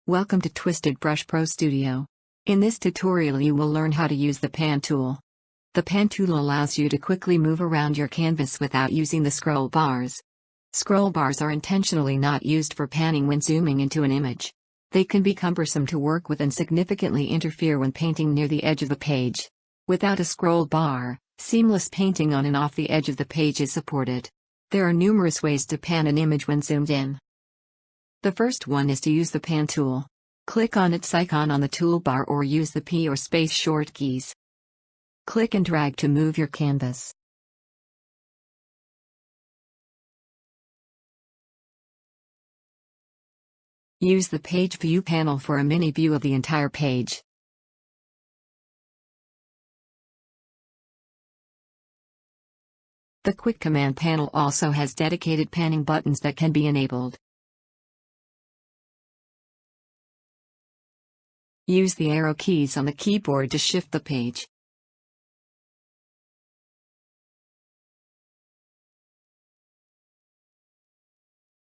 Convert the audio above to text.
Welcome to TwistedBrush Pro Studio. In this tutorial you will learn how to use the Pan tool. The Pan tool allows you to quickly move around your canvas without using the scroll bars. Scroll bars are intentionally not used for panning when zooming into an image. They can be cumbersome to work with and significantly interfere when painting near the edge of the page. Without a scroll bar, seamless painting on and off the edge of the page is supported. There are numerous ways to pan an image when zoomed in. The first one is to use the Pan tool. Click on its icon on the toolbar or use the P or space short keys. Click and drag to move your canvas. Use the Page View panel for a mini view of the entire page. The Quick Command panel also has dedicated panning buttons that can be enabled. Use the arrow keys on the keyboard to shift the page.